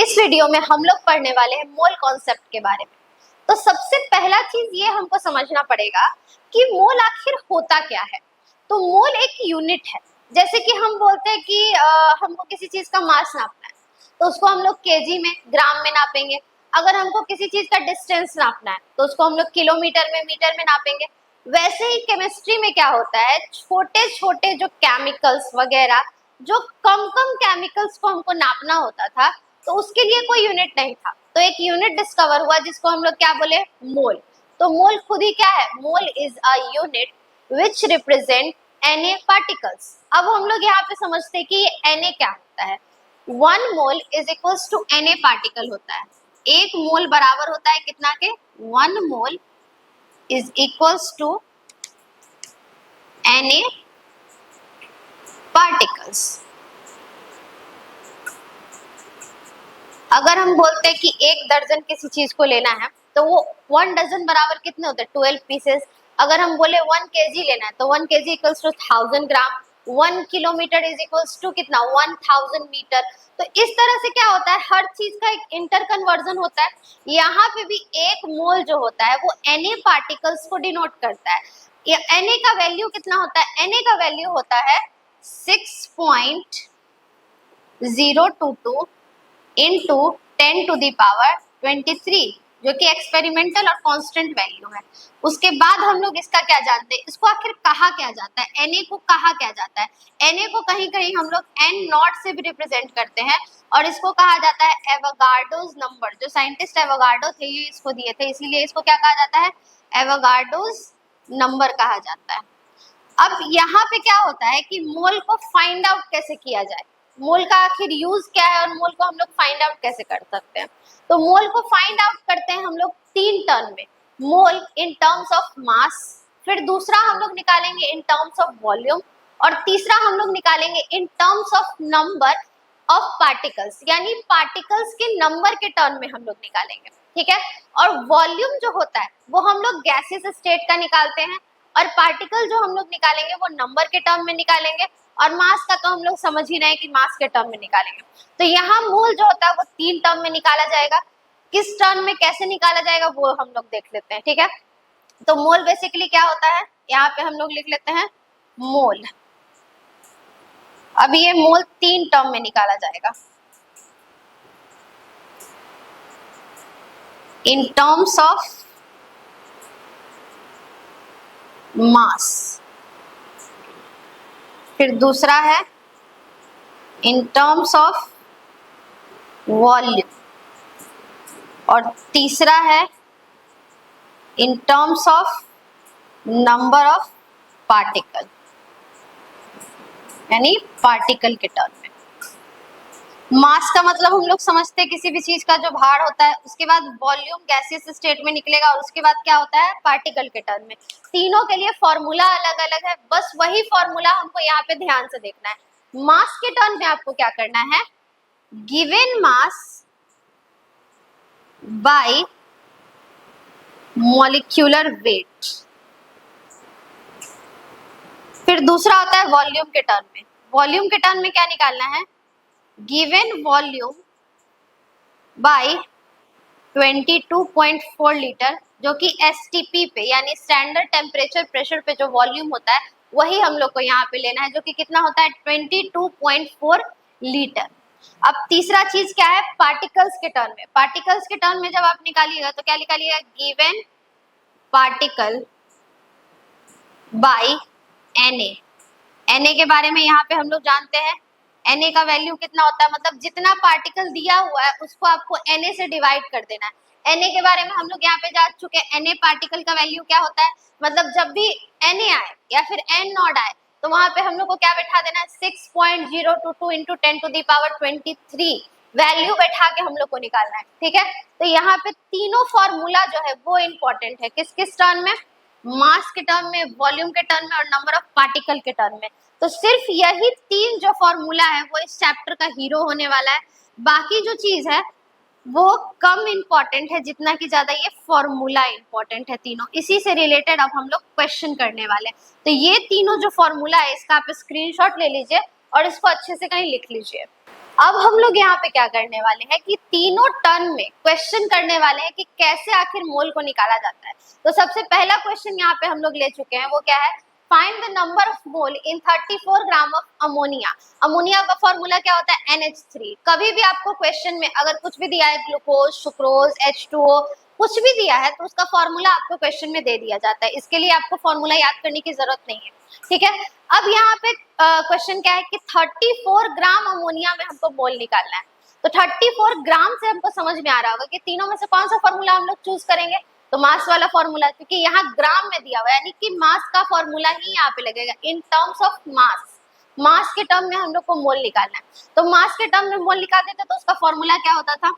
इस वीडियो में हम लोग पढ़ने वाले हैं मोल कॉन्सेप्ट के बारे में। तो सबसे पहला चीज ये हमको समझना पड़ेगा कि मोल आखिर होता क्या है। तो मोल एक यूनिट है। जैसे कि हम बोलते हैं कि हमको किसी चीज का मास नापना है तो उसको हम लोग केजी में, ग्राम में नापेंगे। अगर हमको किसी चीज का डिस्टेंस नापना है तो उसको हम लोग किलोमीटर में, मीटर में नापेंगे। वैसे ही केमिस्ट्री में क्या होता है, छोटे छोटे जो केमिकल्स वगैरह, जो कम कम केमिकल्स को हमको नापना होता था तो उसके लिए कोई यूनिट नहीं था। तो एक यूनिट डिस्कवर हुआ जिसको हम लोग क्या बोले, मोल। तो मोल खुद ही क्या है, mole is a unit which represent Na particles. अब हम लोग यहाँ पे समझते हैं कि ये Na क्या होता है। 1 mole is equals to Na particle होता है। एक मोल बराबर होता है कितना के, 1 mole is equals to Na particles. अगर हम बोलते हैं कि 1 दर्जन किसी चीज को लेना है तो वो 1 डजन बराबर कितने होते हैं, 12 पीसेस। अगर हम बोले 1 केजी लेना है तो 1 KG equals to 1000 gram. 1 kilometre is equals to कितना, 1000 मीटर। तो इस तरह से क्या होता है, हर चीज का एक इंटर कन्वर्जन होता है। यहाँ पे भी एक मोल जो होता है वो Na पार्टिकल्स को डिनोट करता है। ये Na का वैल्यू कितना होता है, Na का वैल्यू होता है 6.022 इंटू 10 टू दी पावर 23, जो कि एक्सपेरिमेंटल और कांस्टेंट वैल्यू है। उसके बाद हम लोग इसका क्या जानते हैं, इसको आखिर कहा क्या जाता है, Na को कहा क्या जाता है। Na को कहीं कहीं हम लोग n नॉट से भी रिप्रेजेंट करते हैं और इसको कहा जाता है एवोगाड्रोस नंबर। जो साइंटिस्ट एवोगाड्रो थे ये इसको दिए थे, इसीलिए इसको क्या कहा जाता है, एवोगाड्रोस नंबर कहा जाता है। अब यहाँ पे क्या होता है कि मोल को फाइंड आउट कैसे किया जाए, मोल का आखिर यूज क्या है और मोल को हम लोग फाइंड आउट कैसे कर सकते हैं। तो मोल को फाइंड आउट करते हैं हम लोग 3 टर्म में, मोल इन टर्म्स ऑफ मास, फिर दूसरा हम लोग निकालेंगे इन टर्म्स ऑफ वॉल्यूम, और तीसरा हम लोग निकालेंगे in terms of number of particles, यानी पार्टिकल्स के नंबर के टर्म में हम लोग निकालेंगे, ठीक है। और वॉल्यूम जो होता है वो हम लोग गैसेस स्टेट का निकालते हैं, और पार्टिकल जो हम लोग निकालेंगे वो नंबर के टर्म में निकालेंगे, और मास का तो हम लोग समझ ही रहे हैं कि मास के टर्म में निकालेंगे। तो यहाँ मोल जो होता है वो 3 टर्म में निकाला जाएगा। किस टर्म में कैसे निकाला जाएगा वो हम लोग देख लेते हैं, ठीक है। तो मोल बेसिकली क्या होता है, यहाँ पे हम लोग लिख लेते हैं मोल। अब ये मोल 3 टर्म में निकाला जाएगा, इन टर्म्स ऑफ मास, फिर दूसरा है इन टर्म्स ऑफ वॉल्यूम, और तीसरा है in terms of number of particle, यानी पार्टिकल के टर्म में। मास का मतलब हम लोग समझते हैं किसी भी चीज का जो भार होता है, उसके बाद वॉल्यूम गैसियस स्टेट में निकलेगा, और उसके बाद क्या होता है, पार्टिकल के टर्म में। तीनों के लिए फॉर्मूला अलग अलग है, बस वही फॉर्मूला हमको यहाँ पे ध्यान से देखना है। मास के टर्म में आपको क्या करना है, given mass by molecular wait. फिर दूसरा होता है वॉल्यूम के टर्म में। वॉल्यूम के टर्म में क्या निकालना है, गिवन वॉल्यूम बाय 22.4 लीटर, जो कि STP पे यानी स्टैंडर्ड टेम्परेचर प्रेशर पे जो वॉल्यूम होता है वही हम लोग को यहाँ पे लेना है, जो कि कितना होता है 22.4 लीटर। अब तीसरा चीज क्या है, पार्टिकल्स के टर्म में। पार्टिकल्स के टर्म में जब आप निकालिएगा तो क्या निकालिएगा, गिवन पार्टिकल बाय Na के बारे में यहाँ पे हम लोग जानते हैं, Na का वैल्यू कितना होता है, मतलब जितना पार्टिकल दिया हुआ है उसको आपको Na से डिवाइड कर देना है। Na के बारे में हम लोग यहाँ पे जान चुके हैं, Na पार्टिकल का वैल्यू क्या होता है, मतलब जब भी Na आए या फिर n नॉट आए तो वहां पे हम लोग को क्या बैठा देना है, 6.022 into 10 to the power 23 value बैठा के हम लोग को निकालना है, ठीक है। तो यहाँ पे तीनों फॉर्मूला जो है वो इम्पोर्टेंट है, किस किस टर्म में, मास के टर्म में, वॉल्यूम के टर्म में और नंबर ऑफ पार्टिकल के टर्म में। तो सिर्फ यही 3 जो फॉर्मूला है वो इस चैप्टर का हीरो होने वाला है। बाकी जो चीज है वो कम इम्पोर्टेंट है जितना कि ज्यादा ये फॉर्मूला इम्पोर्टेंट है तीनों। इसी से रिलेटेड अब हम लोग क्वेश्चन करने वाले हैं। तो ये तीनों जो फॉर्मूला है इसका आप स्क्रीनशॉट ले लीजिए और इसको अच्छे से कहीं लिख लीजिए। अब हम लोग यहाँ पे क्या करने वाले हैं कि तीनों टर्म में क्वेश्चन करने वाले हैं कि कैसे आखिर मोल को निकाला जाता है। तो सबसे पहला क्वेश्चन यहाँ पे हम लोग ले चुके हैं, वो क्या है, find the number of mole in 34 gram of ammonia. Ammonia का फॉर्मूला क्या होता है, NH3। कभी भी आपको क्वेश्चन में अगर कुछ भी दिया है, ग्लूकोज, सुक्रोज, H2O, कुछ भी दिया है, तो उसका फॉर्मूला आपको क्वेश्चन में दे दिया जाता है। इसके लिए आपको फॉर्मूला याद करने की जरूरत नहीं है, ठीक है। अब यहाँ पे क्वेश्चन क्या है कि 34 ग्राम अमोनिया में हमको मोल निकालना है। तो 34 ग्राम से हमको समझ में आ रहा होगा कि तीनों में से कौन सा फॉर्मूला हम लोग चूज करेंगे, तो मास वाला फॉर्मूला, क्योंकि यहाँ ग्राम में दिया हुआ है, यानी कि मास का फॉर्मूला ही यहाँ पे लगेगा इन टर्म्स ऑफ मास। मास के टर्म में हम लोग को मोल निकालना है, तो मास के टर्म में मोल निकाल देते तो उसका फॉर्मूला क्या होता था,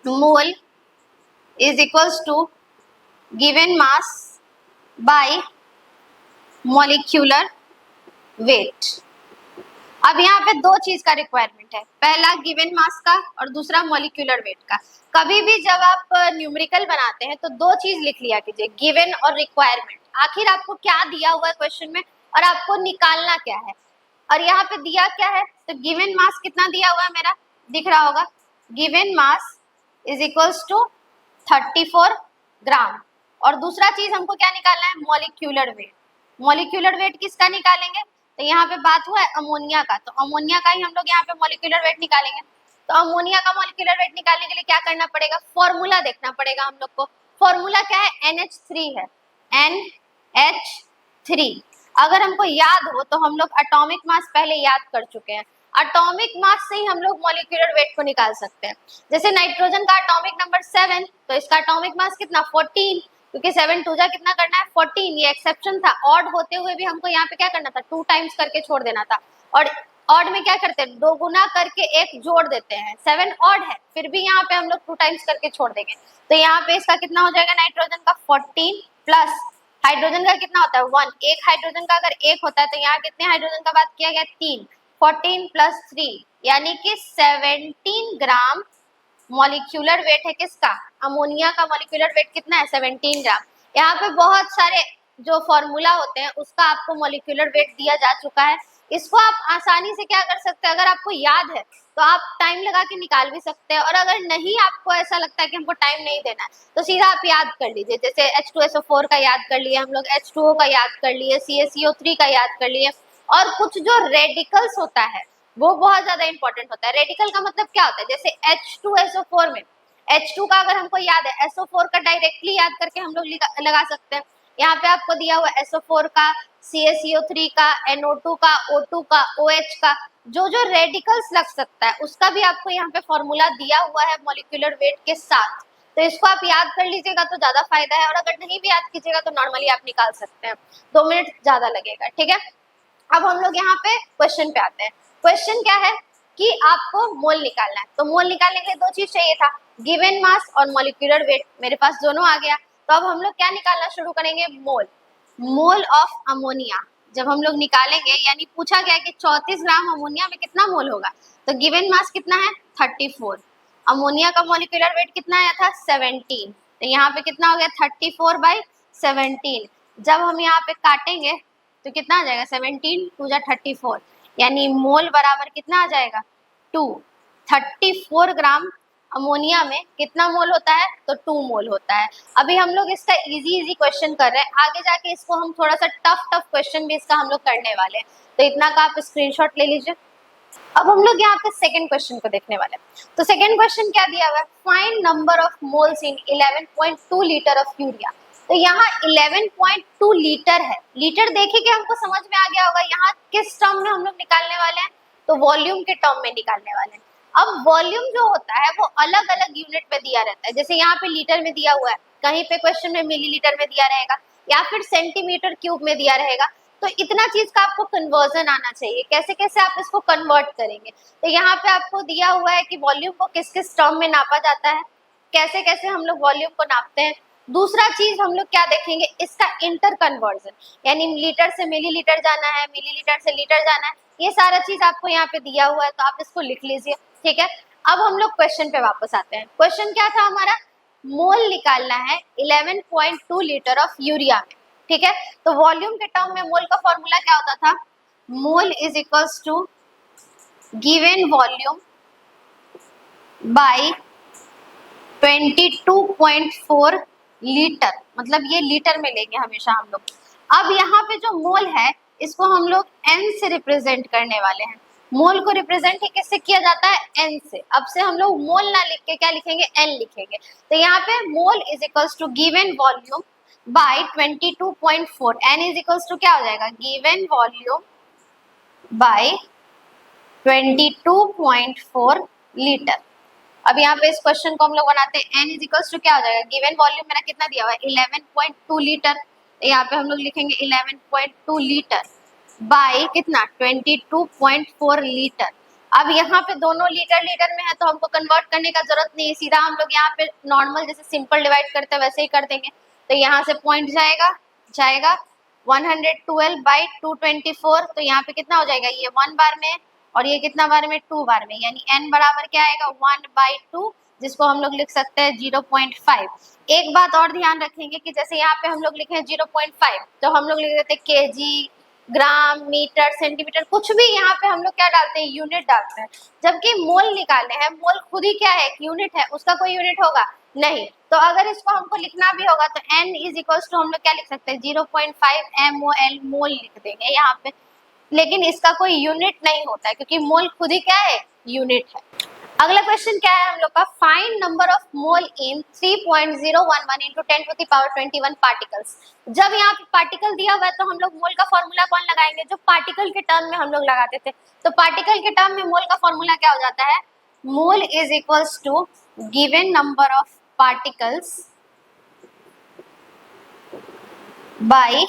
mole is equals to given mass by molecular weight. अब यहाँ पे दो चीज का रिक्वायरमेंट है, पहला गिवन मास का और दूसरा मॉलिक्यूलर वेट का। कभी भी जब आप न्यूमेरिकल बनाते हैं तो दो चीज लिख लिया कीजिए, गिवन और रिक्वायरमेंट। आखिर आपको क्या दिया हुआ है क्वेश्चन में और आपको निकालना क्या है। और यहाँ पे दिया क्या है, तो गिवन मास कितना दिया हुआ है, मेरा दिख रहा होगा, given mass is equals to 34 gram. और दूसरा चीज हमको क्या निकालना है, मॉलिक्यूलर वेट। मॉलिक्यूलर वेट किसका निकालेंगे, तो यहाँ पे बात हुआ है अमोनिया का, तो अमोनिया का ही हम लोग यहाँ पे मॉलिक्यूलर वेट निकालेंगे। तो अमोनिया का मॉलिक्यूलर वेट निकालने के लिए क्या करना पड़ेगा, फॉर्मूला देखना पड़ेगा हम लोग को। फॉर्मूला क्या है, NH3 है, NH3। अगर हमको याद हो तो हम लोग एटॉमिक मास पहले याद कर चुके हैं, एटॉमिक मास से ही हम लोग मॉलिक्यूलर वेट को निकाल सकते हैं। जैसे नाइट्रोजन का एटॉमिक नंबर 7, तो इसका एटॉमिक मास कितना, 14, क्योंकि 7 2 जा कितना करना है, 14। ये एक्सेप्शन था, ऑड होते हुए भी हमको यहाँ पे क्या करना था, 2 टाइम्स करके छोड़ देना था। और ऑड में क्या करते हैं, 2 गुना करके 1 जोड़ देते हैं। 7 ऑड है, फिर भी यहाँ पे हम लोग 2 टाइम्स करके छोड़ देंगे। तो यहाँ पे इसका कितना हो जाएगा, नाइट्रोजन का 14 प्लस हाइड्रोजन का कितना होता है 1। एक हाइड्रोजन का अगर 1 होता है तो यहाँ कितने हाइड्रोजन का बात किया गया, 3। 14 प्लस 3 यानी कि 17 ग्राम मॉलिक्यूलर वेट है किसका, अमोनिया का मॉलिक्यूलर वेट कितना है, 17 ग्राम। यहाँ पे बहुत सारे जो फॉर्मूला होते हैं उसका आपको मॉलिक्यूलर वेट दिया जा चुका है। इसको आप आसानी से क्या कर सकते हैं, अगर आपको याद है तो आप टाइम लगा के निकाल भी सकते हैं, और अगर नहीं आपको ऐसा लगता है कि हमको टाइम नहीं देना है तो सीधा आप याद कर लीजिए। जैसे H2SO4 का याद कर लिए हम लोग, H2O का याद कर लिए, CaCO3 का याद कर लिए। और कुछ जो रेडिकल्स होता है वो बहुत ज्यादा इंपॉर्टेंट होता है। रेडिकल का मतलब क्या होता है, जैसे H2SO4 में H2 का अगर हमको याद है, SO4 का डायरेक्टली याद करके हम लोग लगा सकते हैं। यहाँ पे आपको दिया हुआ SO4 का, CaCO3 का, NO2 का, O2 का, OH का, जो जो रेडिकल्स लग सकता है उसका भी आपको यहाँ पे फॉर्मूला दिया हुआ है मॉलिक्यूलर वेट के साथ। तो इसको आप याद कर लीजिएगा तो ज्यादा फायदा है, और अगर नहीं भी याद कीजिएगा तो नॉर्मली आप निकाल सकते हैं, 2 मिनट ज्यादा लगेगा, ठीक है। अब हम लोग यहाँ पे क्वेश्चन पे आते हैं। क्वेश्चन क्या है कि आपको मोल निकालना है, तो मोल निकालने के लिए दो चीज चाहिए था, गिवन मास और मॉलिक्यूलर वेट। मेरे पास दोनों आ गया, तो अब हम लोग क्या निकालना शुरू करेंगे, मोल। मोल ऑफ अमोनिया जब हम लोग निकालेंगे, यानी पूछा गया कि 34 ग्राम अमोनिया में कितना मोल होगा, तो गिवन मास कितना है 34, अमोनिया का मॉलिक्यूलर वेट कितना आया था 17, तो यहाँ पे कितना हो गया 34/17। जब हम यहाँ पे काटेंगे तो कितना आ जाएगा, 17 2 जा 34, यानी मोल बराबर कितना आ जाएगा 2। 34 ग्राम अमोनिया में कितना मोल होता है, तो 2 मोल होता है। अभी हम लोग इसका इजी क्वेश्चन कर रहे हैं, आगे जाके इसको हम थोड़ा सा टफ क्वेश्चन भी इसका हम लोग करने वाले हैं, तो इतना का आप स्क्रीनशॉट ले लीजिए। अब हम लोग यहाँ पे सेकंड क्वेश्चन को देखने वाले हैं। तो सेकंड क्वेश्चन क्या दिया हुआ है, find number of moles in 11.2 litre of urea. तो यहाँ 11.2 लीटर है, लीटर देखे कि हमको समझ में आ गया होगा यहाँ किस टर्म में हम लोग निकालने वाले हैं, तो वॉल्यूम के टर्म में निकालने वाले हैं। अब वॉल्यूम जो होता है वो अलग अलग यूनिट में दिया रहता है, जैसे यहाँ पे लीटर में दिया हुआ है, कहीं पे क्वेश्चन में मिलीलीटर में दिया रहेगा, या फिर सेंटीमीटर क्यूब में दिया रहेगा। तो इतना चीज का आपको कन्वर्जन आना चाहिए, कैसे कैसे आप इसको कन्वर्ट करेंगे। तो यहाँ पे आपको दिया हुआ है कि वॉल्यूम को किस किस टर्म में नापा जाता है, कैसे कैसे हम लोग वॉल्यूम को नापते हैं। दूसरा चीज हम लोग क्या देखेंगे, इसका इंटर कन्वर्जन, यानी लीटर से मिलीलीटर जाना है, मिलीलीटर से लीटर जाना है, ये सारा चीज आपको यहाँ पे दिया हुआ है, तो आप इसको लिख लीजिए, ठीक है। अब हम लोग क्वेश्चन पे वापस आते हैं। क्वेश्चन क्या था हमारा, मोल निकालना है 11.2 लीटर ऑफ यूरिया में, ठीक है। तो वॉल्यूम के टर्म में मोल का फॉर्मूला क्या होता था, mole is equals to given volume by 22.4 litre, मतलब ये लीटर में लेंगे हमेशा हम लोग। अब यहाँ पे जो मोल है इसको हम लोग एन से रिप्रेजेंट करने वाले हैं। मोल को रिप्रेजेंट किससे किया जाता है? एन से। अब से हम लोग मोल ना लिख के क्या लिखेंगे? एन लिखेंगे। तो यहाँ पे mole is equals to given volume by 22.4। N is equals to क्या हो जाएगा? Given volume by 22.4 litre. अब यहाँ पे इस क्वेश्चन को हम लोग बनाते हैं। n इज इक्वल्स टू क्या हो जाएगा? गिवन वॉल्यूम मेरा कितना दिया हुआ है? 11.2 लीटर। तो यहाँ पे हम लोग लिखेंगे 11.2 लीटर बाय कितना? 22.4 लीटर। अब यहाँ पे दोनों लीटर लीटर में है तो हमको कन्वर्ट करने का जरूरत नहीं है, सीधा हम लोग यहाँ पे नॉर्मल जैसे सिंपल डिवाइड करते हैं वैसे ही कर देंगे। तो यहाँ से पॉइंट जाएगा 112 बाई 224। तो यहाँ पे कितना हो जाएगा? ये 1 बार में और ये कितना बार में? 2 बार में, यानी n बराबर क्या आएगा? 1/2, जिसको हम लोग लिख सकते हैं 0.5। एक बात और ध्यान रखेंगे कि जैसे यहाँ पे हम लोग लिखे हैं 0.5 तो हम लोग लिख देते हैं केजी, ग्राम, मीटर, सेंटीमीटर, कुछ भी यहाँ पे हम लोग क्या डालते हैं? यूनिट डालते हैं। जबकि मोल निकालने हैं, मोल खुद ही क्या है? यूनिट है, उसका कोई यूनिट होगा नहीं। तो अगर इसको हमको लिखना भी होगा तो n इज इक्वल्स टू हम लोग क्या लिख सकते हैं? 0.5 mol, मोल लिख देंगे यहाँ पे। लेकिन इसका कोई यूनिट नहीं होता है क्योंकि मोल खुद ही क्या है? यूनिट है। अगला क्वेश्चन क्या है हम लोग का? Find number of mole in 3.011 into 10 to the power 21 particles. जब यहाँ पे पार्टिकल दिया हुआ है तो हम लोग मोल का फॉर्मूला कौन लगाएंगे? जो पार्टिकल के टर्म में हम लोग लगाते थे। तो पार्टिकल के टर्म में मोल का फॉर्मूला क्या हो जाता है? Mole is equals to given number of particles by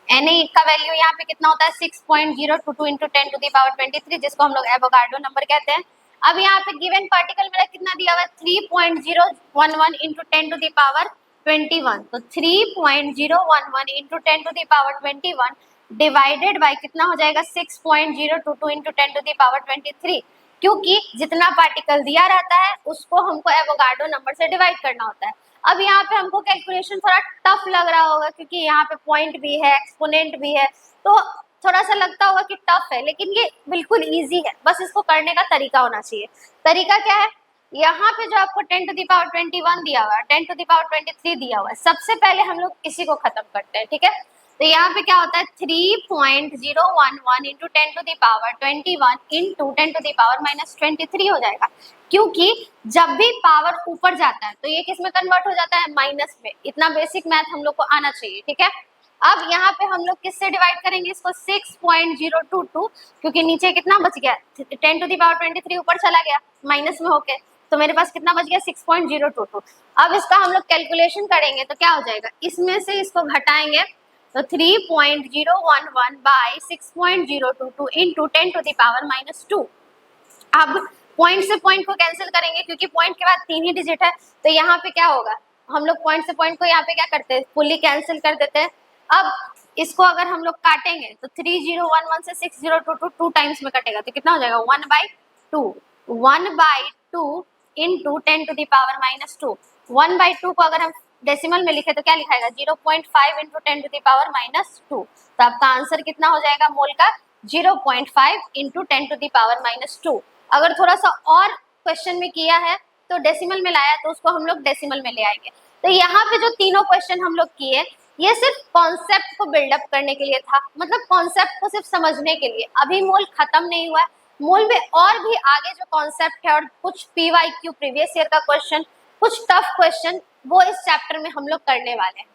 Na। Na का वैल्यू यहाँ पे कितना होता है? 6.022 into 10 to the power 23, जिसको हम लोग एवोगाड्रो नंबर कहते हैं। अब यहाँ पे गिवन पार्टिकल मेरा कितना दिया हुआ है? 3.011 into 10 to the power 21। तो 3.011 into 10 to the power 21 divided by कितना हो जाएगा? 6.022 into 10 to the power 23, क्योंकि जितना पार्टिकल दिया रहता है उसको हमको एवोगाड्रो नंबर से डिवाइड करना होता है। अब यहाँ पे हमको कैलकुलेशन थोड़ा टफ लग रहा होगा क्योंकि यहाँ पे पॉइंट भी है, एक्सपोनेंट भी है, तो थोड़ा सा लगता होगा कि टफ है, लेकिन ये बिल्कुल इजी है। बस इसको करने का तरीका होना चाहिए। तरीका क्या है? यहाँ पे जो आपको 10 to the power 21 दिया हुआ है, 10 to the power 23 दिया हुआ है, सबसे पहले हम लोग इसी को खत्म करते हैं, ठीक है। तो यहाँ पे क्या होता है? 3.011 into 10 to the power 21 into 10 to the power -23 हो जाएगा, क्योंकि जब भी पावर ऊपर जाता है तो ये किस में कन्वर्ट हो जाता है? माइनस में। इतना बेसिक मैथ हम लोग को आना चाहिए, ठीक है। अब यहाँ पे हम लोग किससे डिवाइड करेंगे इसको? 6.022, क्योंकि नीचे कितना बच गया? 10 to the power 23 ऊपर चला गया माइनस में होके, तो मेरे पास कितना बच गया? 6.022। अब इसका हम लोग कैलकुलेशन करेंगे तो क्या हो जाएगा? इसमें से इसको घटाएंगे तो 3.011 by 6.022 into 10 to the power -2। अब पॉइंट से पॉइंट को कैंसिल करेंगे क्योंकि पॉइंट के बाद 3 ही डिजिट है, तो यहाँ पे क्या होगा? हम लोग पॉइंट से पॉइंट को यहाँ पे क्या करते हैं? फुली कैंसिल कर देते हैं। अब इसको अगर हम लोग काटेंगे तो 3011 से 6022 2 टाइम्स में कटेगा, तो कितना हो जाएगा? 1/2। 1/2 इंटू 10 to the power -2। 1/2 को अगर हम डेसिमल में लिखे तो क्या लिखाएगा? 0.5 इंटू 10 to the power -2। तो आपका आंसर कितना हो जाएगा मोल का? 0.5 इंटू 10 to the power -2। अगर थोड़ा सा और क्वेश्चन में किया है तो डेसिमल में लाया तो उसको हम लोग डेसिमल में ले आएंगे। तो यहाँ पे जो तीनों क्वेश्चन हम लोग किए ये सिर्फ कॉन्सेप्ट को बिल्डअप करने के लिए था, मतलब कॉन्सेप्ट को सिर्फ समझने के लिए। अभी मोल खत्म नहीं हुआ है, मोल में और भी आगे जो कॉन्सेप्ट है और कुछ PYQ प्रीवियस ईयर का क्वेश्चन, कुछ टफ क्वेश्चन, वो इस चैप्टर में हम लोग करने वाले हैं।